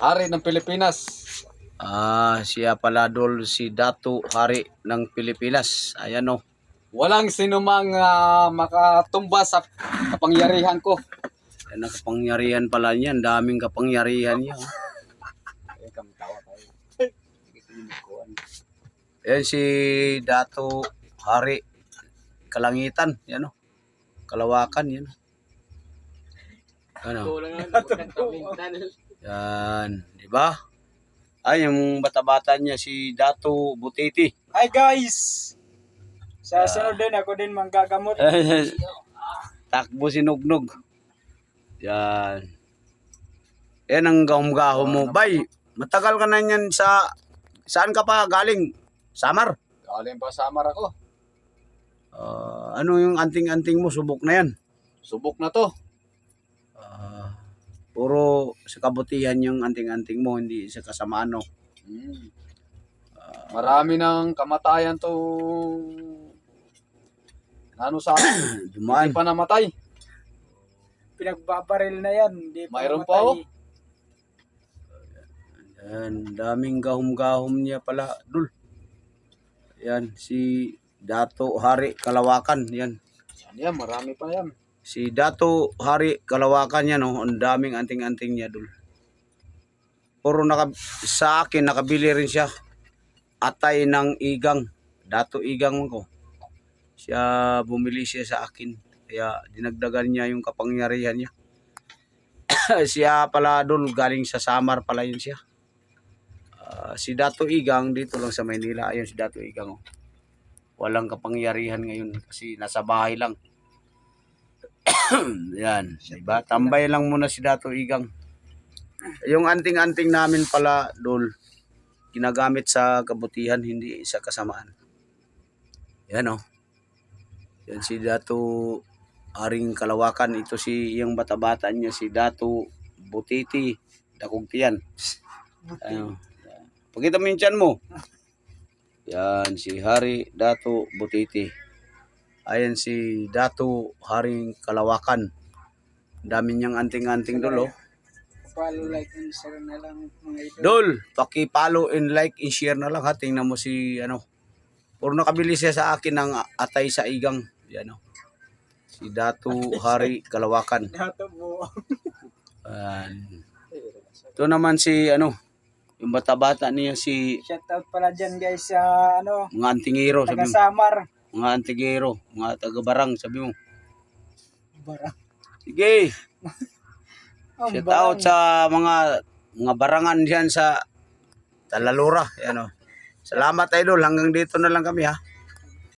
Hari ng Pilipinas. Siya pala dol si Dato Hari ng Pilipinas. Ayan o. Walang sinumang makatumba sa kapangyarihan ko. Yan ang kapangyarihan pala niya. Ang daming kapangyarihan niya. Yan si Dato Hari Kalangitan. Yan o. Kalawakan. Yan o. Ano? Yan. Diba? Ay, yung bata-bata niya si Dato Butiti. Hi guys! Sa sunod din ako din manggagamot. Takbo si Nugnog. Yan. Yan ang gahom-gahom mo. Bay, matagal ka na yan sa... Saan ka pa galing? Samar? Galing pa Samar ako. Ano yung anting-anting mo? Subok na yan. Subok na to. Puro sa kabutihan yung anting-anting mo, hindi sa kasamaan, no? Marami ng kamatayan to. Ano sa akin? Dumaan. Hindi pa namatay. Pinagbabaril na yan. Hindi pa Mayroon namatay. pa oh. Yan, daming gahom-gahom niya pala, Dul. Yan, si Dato Hari Kalawakan, yan. Yan, marami pa yan. Si Dato Hari Kalawakan yan, no? Ang daming anting-anting niya, Dul. Puro sa akin, nakabili rin siya. Atay ng igang. Dato igang ko. Siya, bumili siya sa akin. Kaya dinagdagan niya yung kapangyarihan niya. Siya pala, Dul, galing sa Samar pala yun siya. Si Dato Igang dito lang sa Maynila. Ayun si Dato Igang. Oh. Walang kapangyarihan ngayon kasi nasa bahay lang. Yan, diba? Tambay lang muna si Dato Igang. Yung anting-anting namin pala, Dol, ginagamit sa kabutihan, hindi sa kasamaan. Yan oh. Yan si Dato Haring Kalawakan. Ito si yung bata-bata niya, si Dato Butiti Dakugtian. Ano? Pakita mo yung tiyan mo. Yan, si Hari Dato Butiti. Ayan si Dato Haring Kalawakan. Dami niyang anting-anting, Dol, oh. Follow, like, and share na lang mga idol. Dol, paki-follow and like and share na lang ha. Tingnan mo si, ano, puro nakabili siya sa akin ng atay sa igang. Yan, oh. Si Dato Hari Kalawakan. Dato po. Ito naman si, ano, yung bata-bata niya si Shoutout pala dyan guys sa mga antingero, sabi taga mo. Samar. Mga antingero, mga taga-barang, sabi mo. Barang. Sige, Oh, shout out sa mga barangan diyan sa Talalura. Yan, oh. Salamat, idol. Hanggang dito na lang kami, ha.